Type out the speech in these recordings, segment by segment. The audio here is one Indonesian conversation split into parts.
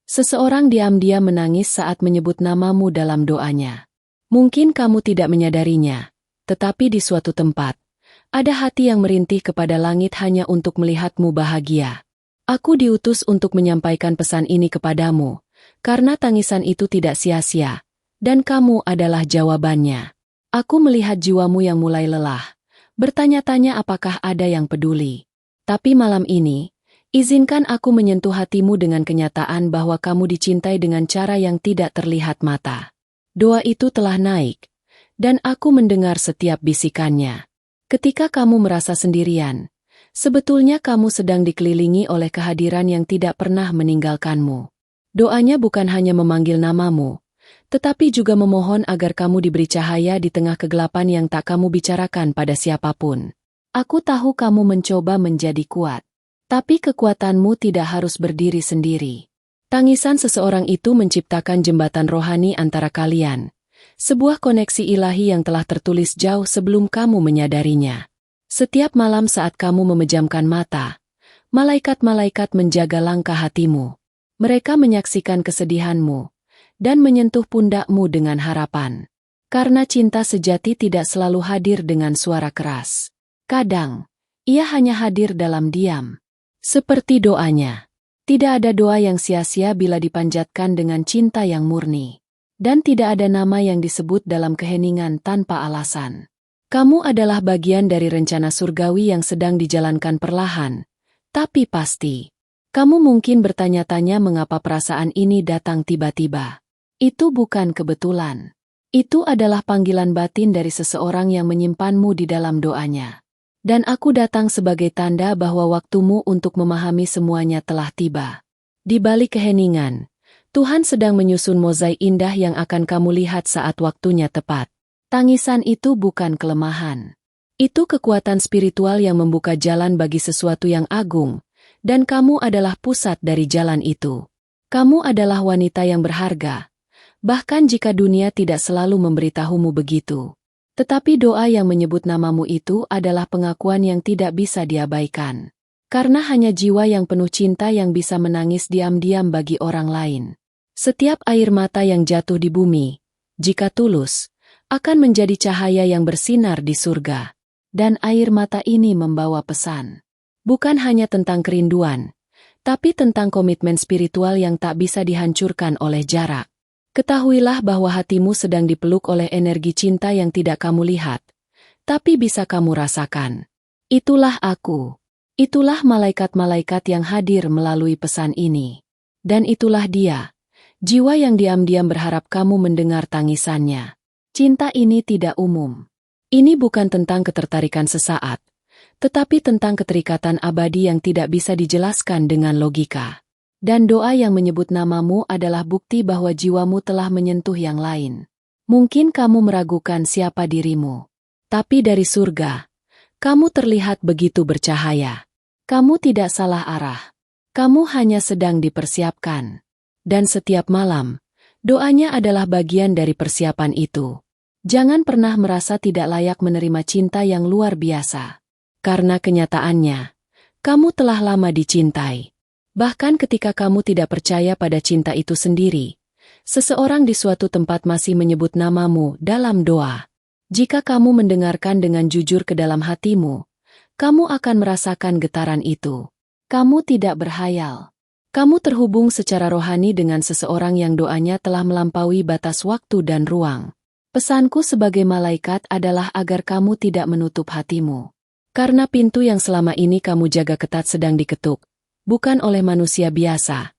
Seseorang diam-diam menangis saat menyebut namamu dalam doanya. Mungkin kamu tidak menyadarinya, tetapi di suatu tempat, ada hati yang merintih kepada langit hanya untuk melihatmu bahagia. Aku diutus untuk menyampaikan pesan ini kepadamu, karena tangisan itu tidak sia-sia, dan kamu adalah jawabannya. Aku melihat jiwamu yang mulai lelah, bertanya-tanya apakah ada yang peduli. Tapi malam ini, izinkan aku menyentuh hatimu dengan kenyataan bahwa kamu dicintai dengan cara yang tidak terlihat mata. Doa itu telah naik, dan aku mendengar setiap bisikannya. Ketika kamu merasa sendirian, sebetulnya kamu sedang dikelilingi oleh kehadiran yang tidak pernah meninggalkanmu. Doanya bukan hanya memanggil namamu, tetapi juga memohon agar kamu diberi cahaya di tengah kegelapan yang tak kamu bicarakan pada siapapun. Aku tahu kamu mencoba menjadi kuat, tapi kekuatanmu tidak harus berdiri sendiri. Tangisan seseorang itu menciptakan jembatan rohani antara kalian, sebuah koneksi ilahi yang telah tertulis jauh sebelum kamu menyadarinya. Setiap malam saat kamu memejamkan mata, malaikat-malaikat menjaga langkah hatimu. Mereka menyaksikan kesedihanmu dan menyentuh pundakmu dengan harapan. Karena cinta sejati tidak selalu hadir dengan suara keras. Kadang, ia hanya hadir dalam diam. Seperti doanya. Tidak ada doa yang sia-sia bila dipanjatkan dengan cinta yang murni. Dan tidak ada nama yang disebut dalam keheningan tanpa alasan. Kamu adalah bagian dari rencana surgawi yang sedang dijalankan perlahan, tapi pasti. Kamu mungkin bertanya-tanya mengapa perasaan ini datang tiba-tiba. Itu bukan kebetulan. Itu adalah panggilan batin dari seseorang yang menyimpanmu di dalam doanya. Dan aku datang sebagai tanda bahwa waktumu untuk memahami semuanya telah tiba. Di balik keheningan, Tuhan sedang menyusun mozaik indah yang akan kamu lihat saat waktunya tepat. Tangisan itu bukan kelemahan. Itu kekuatan spiritual yang membuka jalan bagi sesuatu yang agung, dan kamu adalah pusat dari jalan itu. Kamu adalah wanita yang berharga, bahkan jika dunia tidak selalu memberitahumu begitu. Tetapi doa yang menyebut namamu itu adalah pengakuan yang tidak bisa diabaikan. Karena hanya jiwa yang penuh cinta yang bisa menangis diam-diam bagi orang lain. Setiap air mata yang jatuh di bumi, jika tulus, akan menjadi cahaya yang bersinar di surga. Dan air mata ini membawa pesan. Bukan hanya tentang kerinduan, tapi tentang komitmen spiritual yang tak bisa dihancurkan oleh jarak. Ketahuilah bahwa hatimu sedang dipeluk oleh energi cinta yang tidak kamu lihat, tapi bisa kamu rasakan. Itulah aku. Itulah malaikat-malaikat yang hadir melalui pesan ini. Dan itulah dia, jiwa yang diam-diam berharap kamu mendengar tangisannya. Cinta ini tidak umum. Ini bukan tentang ketertarikan sesaat, tetapi tentang keterikatan abadi yang tidak bisa dijelaskan dengan logika. Dan doa yang menyebut namamu adalah bukti bahwa jiwamu telah menyentuh yang lain. Mungkin kamu meragukan siapa dirimu. Tapi dari surga, kamu terlihat begitu bercahaya. Kamu tidak salah arah. Kamu hanya sedang dipersiapkan. Dan setiap malam, doanya adalah bagian dari persiapan itu. Jangan pernah merasa tidak layak menerima cinta yang luar biasa. Karena kenyataannya, kamu telah lama dicintai. Bahkan ketika kamu tidak percaya pada cinta itu sendiri, seseorang di suatu tempat masih menyebut namamu dalam doa. Jika kamu mendengarkan dengan jujur ke dalam hatimu, kamu akan merasakan getaran itu. Kamu tidak berhayal. Kamu terhubung secara rohani dengan seseorang yang doanya telah melampaui batas waktu dan ruang. Pesanku sebagai malaikat adalah agar kamu tidak menutup hatimu. Karena pintu yang selama ini kamu jaga ketat sedang diketuk. Bukan oleh manusia biasa,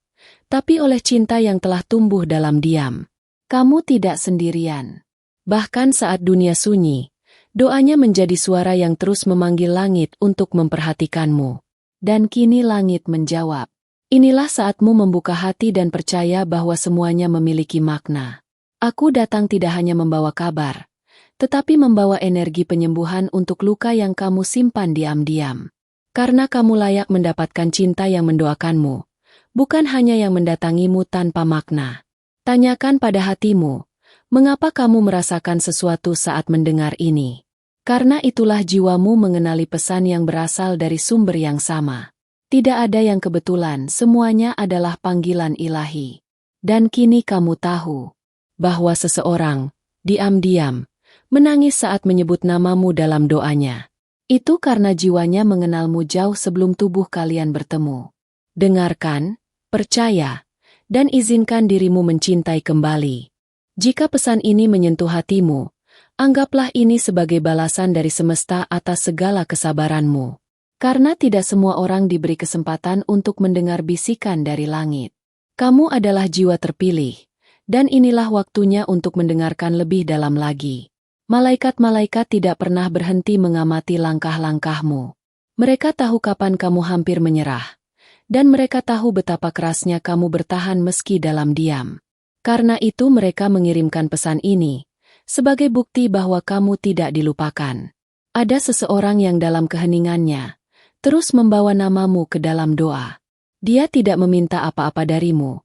tapi oleh cinta yang telah tumbuh dalam diam. Kamu tidak sendirian. Bahkan saat dunia sunyi, doanya menjadi suara yang terus memanggil langit untuk memperhatikanmu. Dan kini langit menjawab. Inilah saatmu membuka hati dan percaya bahwa semuanya memiliki makna. Aku datang tidak hanya membawa kabar, tetapi membawa energi penyembuhan untuk luka yang kamu simpan diam-diam. Karena kamu layak mendapatkan cinta yang mendoakanmu, bukan hanya yang mendatangimu tanpa makna. Tanyakan pada hatimu, mengapa kamu merasakan sesuatu saat mendengar ini? Karena itulah jiwamu mengenali pesan yang berasal dari sumber yang sama. Tidak ada yang kebetulan, semuanya adalah panggilan ilahi. Dan kini kamu tahu bahwa seseorang diam-diam menangis saat menyebut namamu dalam doanya. Itu karena jiwanya mengenalmu jauh sebelum tubuh kalian bertemu. Dengarkan, percaya, dan izinkan dirimu mencintai kembali. Jika pesan ini menyentuh hatimu, anggaplah ini sebagai balasan dari semesta atas segala kesabaranmu. Karena tidak semua orang diberi kesempatan untuk mendengar bisikan dari langit. Kamu adalah jiwa terpilih, dan inilah waktunya untuk mendengarkan lebih dalam lagi. Malaikat-malaikat tidak pernah berhenti mengamati langkah-langkahmu. Mereka tahu kapan kamu hampir menyerah, dan mereka tahu betapa kerasnya kamu bertahan meski dalam diam. Karena itu mereka mengirimkan pesan ini, sebagai bukti bahwa kamu tidak dilupakan. Ada seseorang yang dalam keheningannya terus membawa namamu ke dalam doa. Dia tidak meminta apa-apa darimu,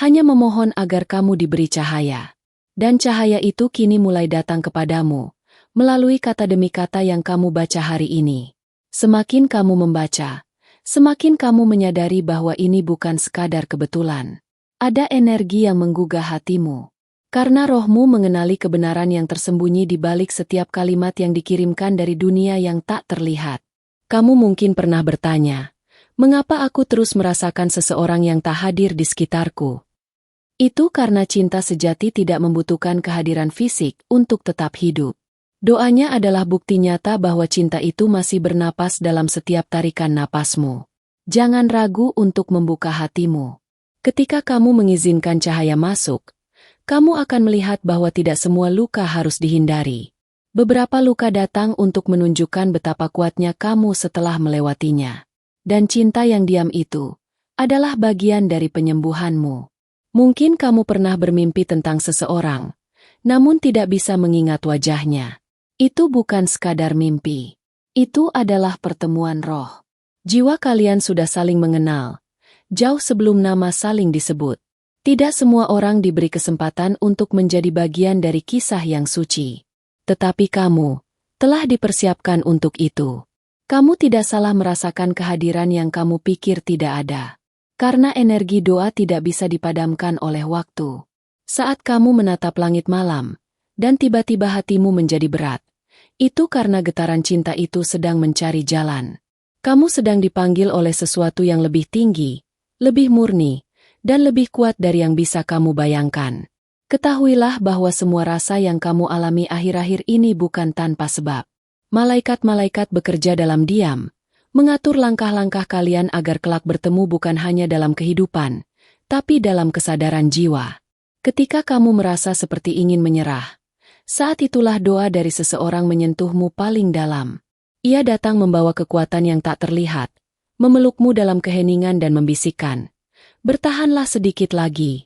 hanya memohon agar kamu diberi cahaya. Dan cahaya itu kini mulai datang kepadamu, melalui kata demi kata yang kamu baca hari ini. Semakin kamu membaca, semakin kamu menyadari bahwa ini bukan sekadar kebetulan. Ada energi yang menggugah hatimu. Karena rohmu mengenali kebenaran yang tersembunyi di balik setiap kalimat yang dikirimkan dari dunia yang tak terlihat. Kamu mungkin pernah bertanya, mengapa aku terus merasakan seseorang yang tak hadir di sekitarku? Itu karena cinta sejati tidak membutuhkan kehadiran fisik untuk tetap hidup. Doanya adalah bukti nyata bahwa cinta itu masih bernapas dalam setiap tarikan napasmu. Jangan ragu untuk membuka hatimu. Ketika kamu mengizinkan cahaya masuk, kamu akan melihat bahwa tidak semua luka harus dihindari. Beberapa luka datang untuk menunjukkan betapa kuatnya kamu setelah melewatinya. Dan cinta yang diam itu adalah bagian dari penyembuhanmu. Mungkin kamu pernah bermimpi tentang seseorang, namun tidak bisa mengingat wajahnya. Itu bukan sekadar mimpi. Itu adalah pertemuan roh. Jiwa kalian sudah saling mengenal, jauh sebelum nama saling disebut. Tidak semua orang diberi kesempatan untuk menjadi bagian dari kisah yang suci. Tetapi kamu telah dipersiapkan untuk itu. Kamu tidak salah merasakan kehadiran yang kamu pikir tidak ada. Karena energi doa tidak bisa dipadamkan oleh waktu. Saat kamu menatap langit malam, dan tiba-tiba hatimu menjadi berat, itu karena getaran cinta itu sedang mencari jalan. Kamu sedang dipanggil oleh sesuatu yang lebih tinggi, lebih murni, dan lebih kuat dari yang bisa kamu bayangkan. Ketahuilah bahwa semua rasa yang kamu alami akhir-akhir ini bukan tanpa sebab. Malaikat-malaikat bekerja dalam diam, mengatur langkah-langkah kalian agar kelak bertemu bukan hanya dalam kehidupan, tapi dalam kesadaran jiwa. Ketika kamu merasa seperti ingin menyerah, saat itulah doa dari seseorang menyentuhmu paling dalam. Ia datang membawa kekuatan yang tak terlihat, memelukmu dalam keheningan dan membisikkan, "Bertahanlah sedikit lagi."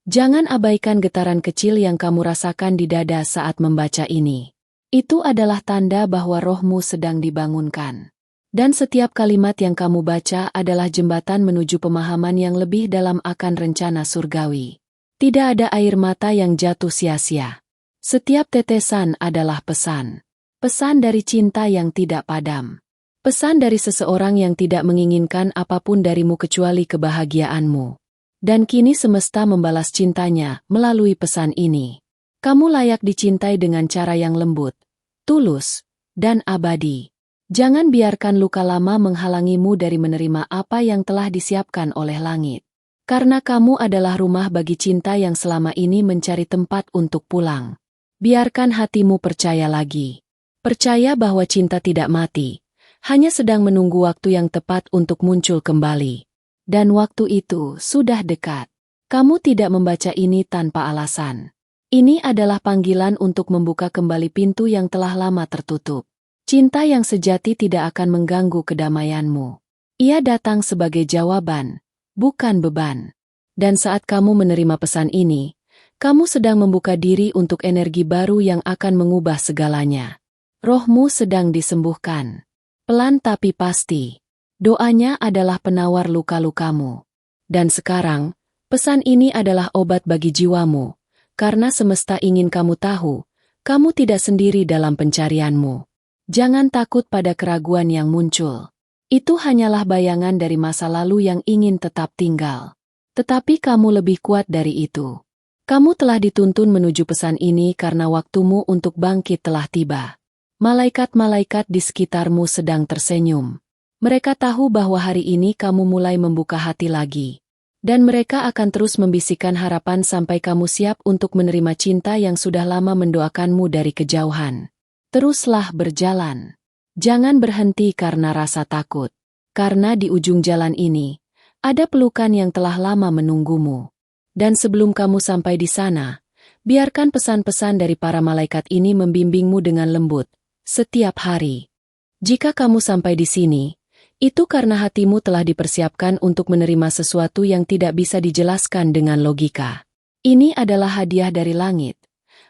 Jangan abaikan getaran kecil yang kamu rasakan di dada saat membaca ini. Itu adalah tanda bahwa rohmu sedang dibangunkan. Dan setiap kalimat yang kamu baca adalah jembatan menuju pemahaman yang lebih dalam akan rencana surgawi. Tidak ada air mata yang jatuh sia-sia. Setiap tetesan adalah pesan. Pesan dari cinta yang tidak padam. Pesan dari seseorang yang tidak menginginkan apapun darimu kecuali kebahagiaanmu. Dan kini semesta membalas cintanya melalui pesan ini. Kamu layak dicintai dengan cara yang lembut, tulus, dan abadi. Jangan biarkan luka lama menghalangimu dari menerima apa yang telah disiapkan oleh langit. Karena kamu adalah rumah bagi cinta yang selama ini mencari tempat untuk pulang. Biarkan hatimu percaya lagi. Percaya bahwa cinta tidak mati, hanya sedang menunggu waktu yang tepat untuk muncul kembali. Dan waktu itu sudah dekat. Kamu tidak membaca ini tanpa alasan. Ini adalah panggilan untuk membuka kembali pintu yang telah lama tertutup. Cinta yang sejati tidak akan mengganggu kedamaianmu. Ia datang sebagai jawaban, bukan beban. Dan saat kamu menerima pesan ini, kamu sedang membuka diri untuk energi baru yang akan mengubah segalanya. Rohmu sedang disembuhkan. Pelan tapi pasti. Doanya adalah penawar luka-lukamu. Dan sekarang, pesan ini adalah obat bagi jiwamu, karena semesta ingin kamu tahu, kamu tidak sendiri dalam pencarianmu. Jangan takut pada keraguan yang muncul. Itu hanyalah bayangan dari masa lalu yang ingin tetap tinggal. Tetapi kamu lebih kuat dari itu. Kamu telah dituntun menuju pesan ini karena waktumu untuk bangkit telah tiba. Malaikat-malaikat di sekitarmu sedang tersenyum. Mereka tahu bahwa hari ini kamu mulai membuka hati lagi. Dan mereka akan terus membisikkan harapan sampai kamu siap untuk menerima cinta yang sudah lama mendoakanmu dari kejauhan. Teruslah berjalan. Jangan berhenti karena rasa takut. Karena di ujung jalan ini, ada pelukan yang telah lama menunggumu. Dan sebelum kamu sampai di sana, biarkan pesan-pesan dari para malaikat ini membimbingmu dengan lembut, setiap hari. Jika kamu sampai di sini, itu karena hatimu telah dipersiapkan untuk menerima sesuatu yang tidak bisa dijelaskan dengan logika. Ini adalah hadiah dari langit.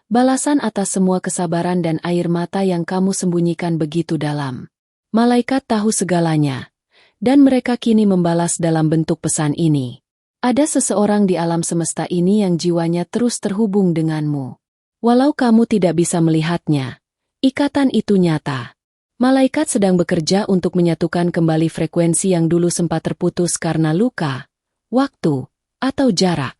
Balasan atas semua kesabaran dan air mata yang kamu sembunyikan begitu dalam. Malaikat tahu segalanya, dan mereka kini membalas dalam bentuk pesan ini. Ada seseorang di alam semesta ini yang jiwanya terus terhubung denganmu. Walau kamu tidak bisa melihatnya, ikatan itu nyata. Malaikat sedang bekerja untuk menyatukan kembali frekuensi yang dulu sempat terputus karena luka, waktu, atau jarak.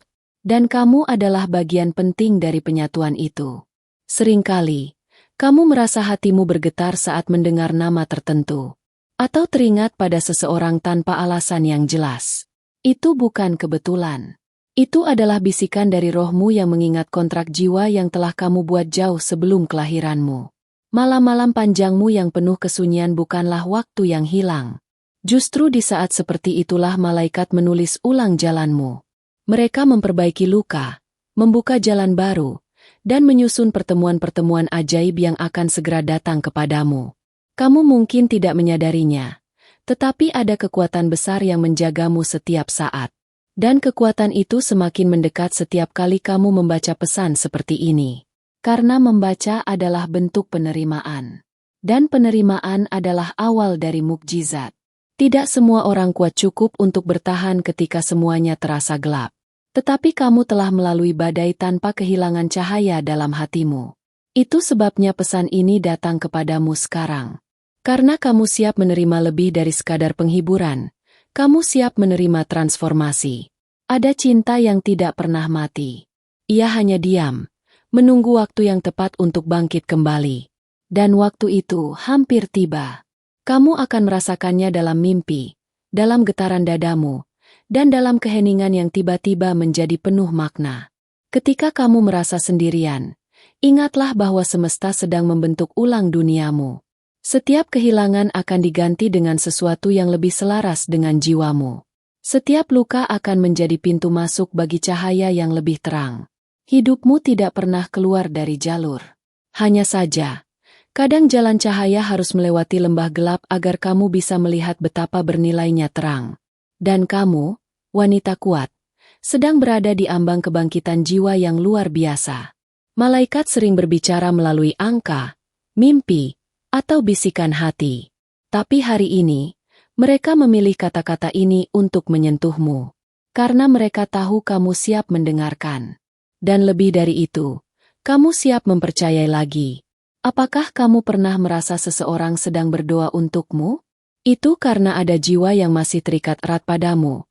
Dan kamu adalah bagian penting dari penyatuan itu. Seringkali, kamu merasa hatimu bergetar saat mendengar nama tertentu. Atau teringat pada seseorang tanpa alasan yang jelas. Itu bukan kebetulan. Itu adalah bisikan dari rohmu yang mengingat kontrak jiwa yang telah kamu buat jauh sebelum kelahiranmu. Malam-malam panjangmu yang penuh kesunyian bukanlah waktu yang hilang. Justru di saat seperti itulah malaikat menulis ulang jalanmu. Mereka memperbaiki luka, membuka jalan baru, dan menyusun pertemuan-pertemuan ajaib yang akan segera datang kepadamu. Kamu mungkin tidak menyadarinya, tetapi ada kekuatan besar yang menjagamu setiap saat. Dan kekuatan itu semakin mendekat setiap kali kamu membaca pesan seperti ini. Karena membaca adalah bentuk penerimaan. Dan penerimaan adalah awal dari mukjizat. Tidak semua orang kuat cukup untuk bertahan ketika semuanya terasa gelap. Tetapi kamu telah melalui badai tanpa kehilangan cahaya dalam hatimu. Itu sebabnya pesan ini datang kepadamu sekarang. Karena kamu siap menerima lebih dari sekadar penghiburan, kamu siap menerima transformasi. Ada cinta yang tidak pernah mati. Ia hanya diam, menunggu waktu yang tepat untuk bangkit kembali. Dan waktu itu hampir tiba. Kamu akan merasakannya dalam mimpi, dalam getaran dadamu, dan dalam keheningan yang tiba-tiba menjadi penuh makna. Ketika kamu merasa sendirian, ingatlah bahwa semesta sedang membentuk ulang duniamu. Setiap kehilangan akan diganti dengan sesuatu yang lebih selaras dengan jiwamu. Setiap luka akan menjadi pintu masuk bagi cahaya yang lebih terang. Hidupmu tidak pernah keluar dari jalur. Hanya saja, kadang jalan cahaya harus melewati lembah gelap agar kamu bisa melihat betapa bernilainya terang. Dan kamu, wanita kuat, sedang berada di ambang kebangkitan jiwa yang luar biasa. Malaikat sering berbicara melalui angka, mimpi, atau bisikan hati. Tapi hari ini, mereka memilih kata-kata ini untuk menyentuhmu. Karena mereka tahu kamu siap mendengarkan. Dan lebih dari itu, kamu siap mempercayai lagi. Apakah kamu pernah merasa seseorang sedang berdoa untukmu? Itu karena ada jiwa yang masih terikat erat padamu,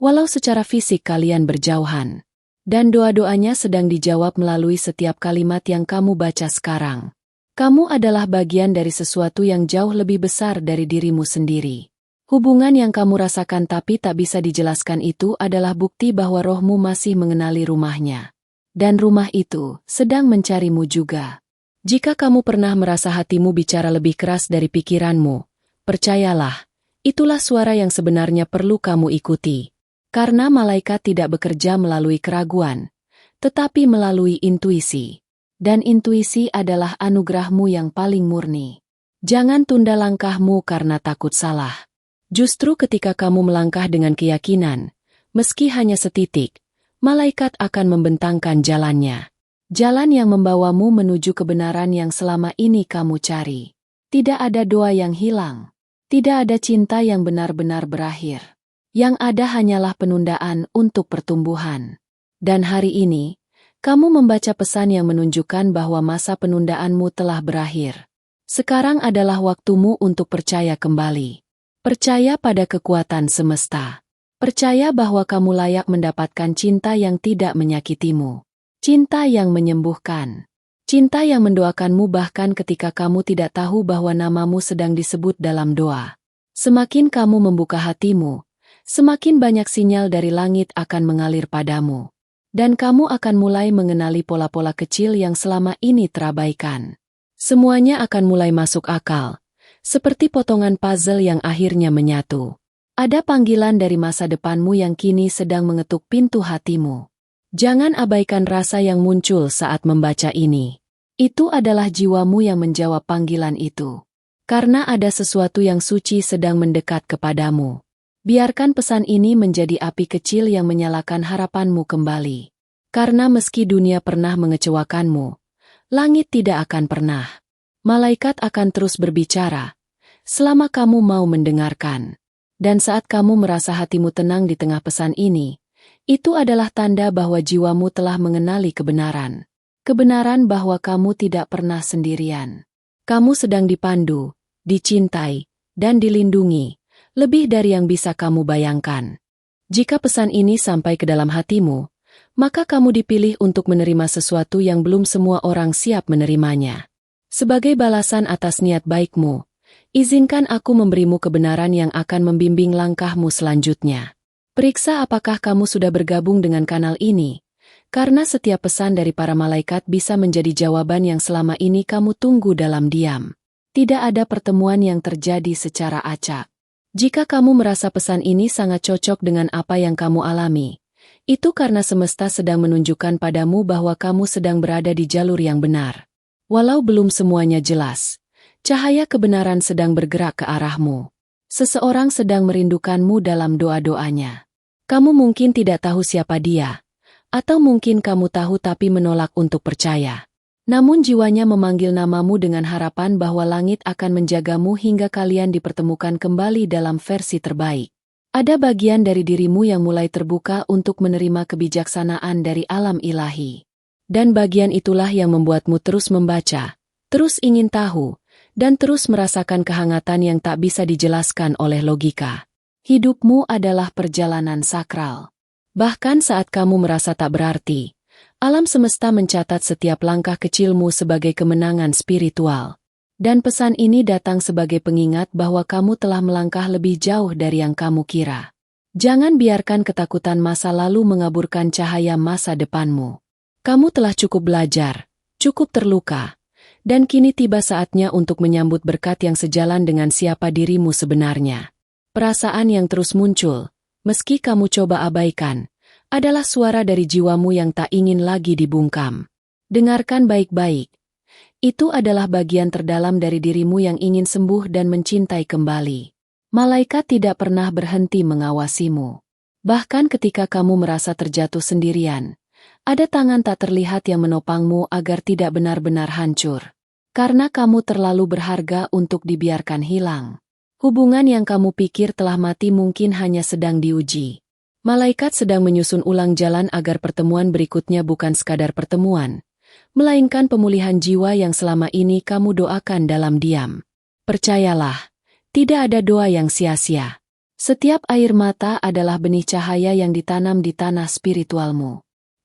walau secara fisik kalian berjauhan. Dan doa-doanya sedang dijawab melalui setiap kalimat yang kamu baca sekarang. Kamu adalah bagian dari sesuatu yang jauh lebih besar dari dirimu sendiri. Hubungan yang kamu rasakan tapi tak bisa dijelaskan itu adalah bukti bahwa rohmu masih mengenali rumahnya. Dan rumah itu sedang mencarimu juga. Jika kamu pernah merasa hatimu bicara lebih keras dari pikiranmu, percayalah, itulah suara yang sebenarnya perlu kamu ikuti. Karena malaikat tidak bekerja melalui keraguan, tetapi melalui intuisi. Dan intuisi adalah anugerahmu yang paling murni. Jangan tunda langkahmu karena takut salah. Justru ketika kamu melangkah dengan keyakinan, meski hanya setitik, malaikat akan membentangkan jalannya. Jalan yang membawamu menuju kebenaran yang selama ini kamu cari. Tidak ada doa yang hilang. Tidak ada cinta yang benar-benar berakhir. Yang ada hanyalah penundaan untuk pertumbuhan. Dan hari ini, kamu membaca pesan yang menunjukkan bahwa masa penundaanmu telah berakhir. Sekarang adalah waktumu untuk percaya kembali. Percaya pada kekuatan semesta. Percaya bahwa kamu layak mendapatkan cinta yang tidak menyakitimu. Cinta yang menyembuhkan. Cinta yang mendoakanmu bahkan ketika kamu tidak tahu bahwa namamu sedang disebut dalam doa. Semakin kamu membuka hatimu, semakin banyak sinyal dari langit akan mengalir padamu. Dan kamu akan mulai mengenali pola-pola kecil yang selama ini terabaikan. Semuanya akan mulai masuk akal, seperti potongan puzzle yang akhirnya menyatu. Ada panggilan dari masa depanmu yang kini sedang mengetuk pintu hatimu. Jangan abaikan rasa yang muncul saat membaca ini. Itu adalah jiwamu yang menjawab panggilan itu. Karena ada sesuatu yang suci sedang mendekat kepadamu. Biarkan pesan ini menjadi api kecil yang menyalakan harapanmu kembali. Karena meski dunia pernah mengecewakanmu, langit tidak akan pernah. Malaikat akan terus berbicara, selama kamu mau mendengarkan. Dan saat kamu merasa hatimu tenang di tengah pesan ini, itu adalah tanda bahwa jiwamu telah mengenali kebenaran. Kebenaran bahwa kamu tidak pernah sendirian. Kamu sedang dipandu, dicintai, dan dilindungi, lebih dari yang bisa kamu bayangkan. Jika pesan ini sampai ke dalam hatimu, maka kamu dipilih untuk menerima sesuatu yang belum semua orang siap menerimanya. Sebagai balasan atas niat baikmu, izinkan aku memberimu kebenaran yang akan membimbing langkahmu selanjutnya. Periksa apakah kamu sudah bergabung dengan kanal ini, karena setiap pesan dari para malaikat bisa menjadi jawaban yang selama ini kamu tunggu dalam diam. Tidak ada pertemuan yang terjadi secara acak. Jika kamu merasa pesan ini sangat cocok dengan apa yang kamu alami, itu karena semesta sedang menunjukkan padamu bahwa kamu sedang berada di jalur yang benar. Walau belum semuanya jelas, cahaya kebenaran sedang bergerak ke arahmu. Seseorang sedang merindukanmu dalam doa-doanya. Kamu mungkin tidak tahu siapa dia, atau mungkin kamu tahu tapi menolak untuk percaya. Namun jiwanya memanggil namamu dengan harapan bahwa langit akan menjagamu hingga kalian dipertemukan kembali dalam versi terbaik. Ada bagian dari dirimu yang mulai terbuka untuk menerima kebijaksanaan dari alam ilahi. Dan bagian itulah yang membuatmu terus membaca, terus ingin tahu, dan terus merasakan kehangatan yang tak bisa dijelaskan oleh logika. Hidupmu adalah perjalanan sakral. Bahkan saat kamu merasa tak berarti, alam semesta mencatat setiap langkah kecilmu sebagai kemenangan spiritual. Dan pesan ini datang sebagai pengingat bahwa kamu telah melangkah lebih jauh dari yang kamu kira. Jangan biarkan ketakutan masa lalu mengaburkan cahaya masa depanmu. Kamu telah cukup belajar, cukup terluka, dan kini tiba saatnya untuk menyambut berkat yang sejalan dengan siapa dirimu sebenarnya. Perasaan yang terus muncul, meski kamu coba abaikan, adalah suara dari jiwamu yang tak ingin lagi dibungkam. Dengarkan baik-baik. Itu adalah bagian terdalam dari dirimu yang ingin sembuh dan mencintai kembali. Malaikat tidak pernah berhenti mengawasimu. Bahkan ketika kamu merasa terjatuh sendirian, ada tangan tak terlihat yang menopangmu agar tidak benar-benar hancur. Karena kamu terlalu berharga untuk dibiarkan hilang. Hubungan yang kamu pikir telah mati mungkin hanya sedang diuji. Malaikat sedang menyusun ulang jalan agar pertemuan berikutnya bukan sekadar pertemuan, melainkan pemulihan jiwa yang selama ini kamu doakan dalam diam. Percayalah, tidak ada doa yang sia-sia. Setiap air mata adalah benih cahaya yang ditanam di tanah spiritualmu.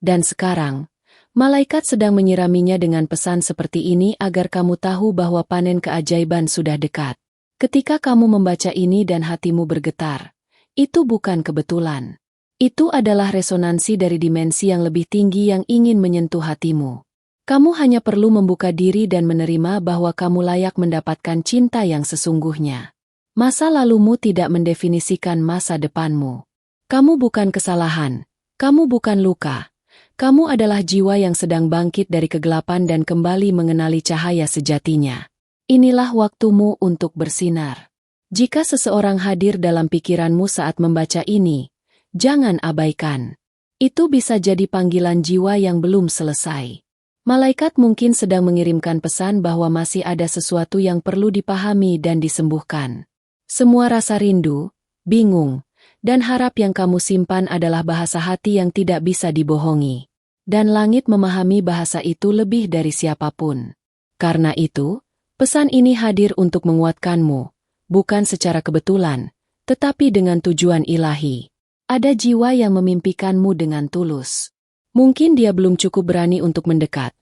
Dan sekarang, malaikat sedang menyiraminya dengan pesan seperti ini agar kamu tahu bahwa panen keajaiban sudah dekat. Ketika kamu membaca ini dan hatimu bergetar, itu bukan kebetulan. Itu adalah resonansi dari dimensi yang lebih tinggi yang ingin menyentuh hatimu. Kamu hanya perlu membuka diri dan menerima bahwa kamu layak mendapatkan cinta yang sesungguhnya. Masa lalumu tidak mendefinisikan masa depanmu. Kamu bukan kesalahan, kamu bukan luka. Kamu adalah jiwa yang sedang bangkit dari kegelapan dan kembali mengenali cahaya sejatinya. Inilah waktumu untuk bersinar. Jika seseorang hadir dalam pikiranmu saat membaca ini, jangan abaikan. Itu bisa jadi panggilan jiwa yang belum selesai. Malaikat mungkin sedang mengirimkan pesan bahwa masih ada sesuatu yang perlu dipahami dan disembuhkan. Semua rasa rindu, bingung, dan harap yang kamu simpan adalah bahasa hati yang tidak bisa dibohongi. Dan langit memahami bahasa itu lebih dari siapapun. Karena itu, pesan ini hadir untuk menguatkanmu, bukan secara kebetulan, tetapi dengan tujuan ilahi. Ada jiwa yang memimpikanmu dengan tulus. Mungkin dia belum cukup berani untuk mendekat,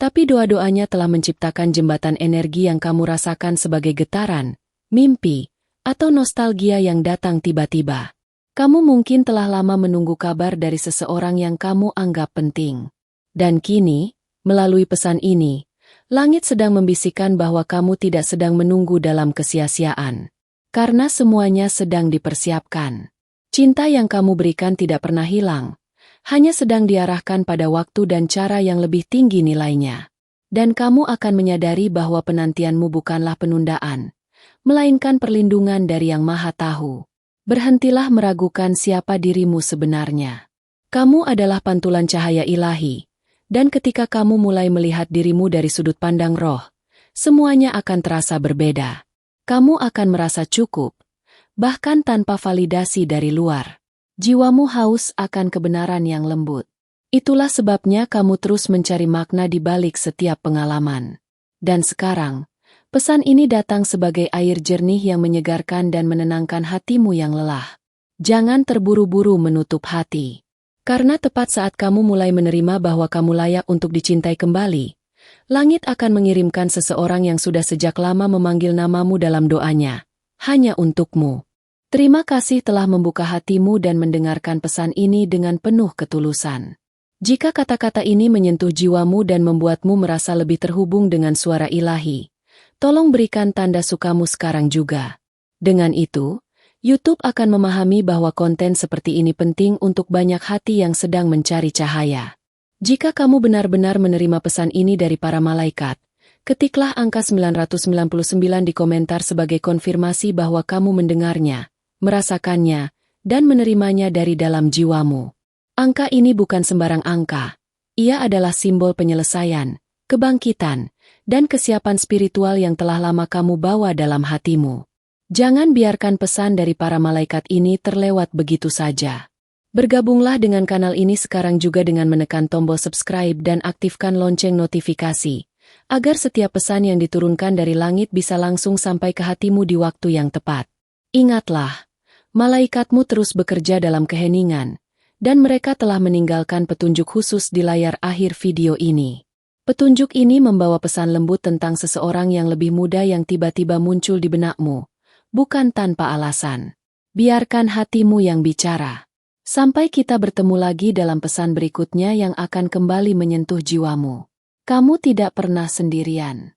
tapi doa-doanya telah menciptakan jembatan energi yang kamu rasakan sebagai getaran, mimpi, atau nostalgia yang datang tiba-tiba. Kamu mungkin telah lama menunggu kabar dari seseorang yang kamu anggap penting. Dan kini, melalui pesan ini, langit sedang membisikkan bahwa kamu tidak sedang menunggu dalam kesia-siaan. Karena semuanya sedang dipersiapkan. Cinta yang kamu berikan tidak pernah hilang, hanya sedang diarahkan pada waktu dan cara yang lebih tinggi nilainya. Dan kamu akan menyadari bahwa penantianmu bukanlah penundaan, melainkan perlindungan dari Yang Maha Tahu. Berhentilah meragukan siapa dirimu sebenarnya. Kamu adalah pantulan cahaya ilahi, dan ketika kamu mulai melihat dirimu dari sudut pandang roh, semuanya akan terasa berbeda. Kamu akan merasa cukup, bahkan tanpa validasi dari luar. Jiwamu haus akan kebenaran yang lembut. Itulah sebabnya kamu terus mencari makna di balik setiap pengalaman. Dan sekarang, pesan ini datang sebagai air jernih yang menyegarkan dan menenangkan hatimu yang lelah. Jangan terburu-buru menutup hati. Karena tepat saat kamu mulai menerima bahwa kamu layak untuk dicintai kembali, langit akan mengirimkan seseorang yang sudah sejak lama memanggil namamu dalam doanya, hanya untukmu. Terima kasih telah membuka hatimu dan mendengarkan pesan ini dengan penuh ketulusan. Jika kata-kata ini menyentuh jiwamu dan membuatmu merasa lebih terhubung dengan suara ilahi, tolong berikan tanda sukamu sekarang juga. Dengan itu, YouTube akan memahami bahwa konten seperti ini penting untuk banyak hati yang sedang mencari cahaya. Jika kamu benar-benar menerima pesan ini dari para malaikat, ketiklah angka 999 di komentar sebagai konfirmasi bahwa kamu mendengarnya, merasakannya, dan menerimanya dari dalam jiwamu. Angka ini bukan sembarang angka. Ia adalah simbol penyelesaian, kebangkitan, dan kesiapan spiritual yang telah lama kamu bawa dalam hatimu. Jangan biarkan pesan dari para malaikat ini terlewat begitu saja. Bergabunglah dengan kanal ini sekarang juga dengan menekan tombol subscribe dan aktifkan lonceng notifikasi, agar setiap pesan yang diturunkan dari langit bisa langsung sampai ke hatimu di waktu yang tepat. Ingatlah, malaikatmu terus bekerja dalam keheningan, dan mereka telah meninggalkan petunjuk khusus di layar akhir video ini. Petunjuk ini membawa pesan lembut tentang seseorang yang lebih muda yang tiba-tiba muncul di benakmu, bukan tanpa alasan. Biarkan hatimu yang bicara. Sampai kita bertemu lagi dalam pesan berikutnya yang akan kembali menyentuh jiwamu. Kamu tidak pernah sendirian.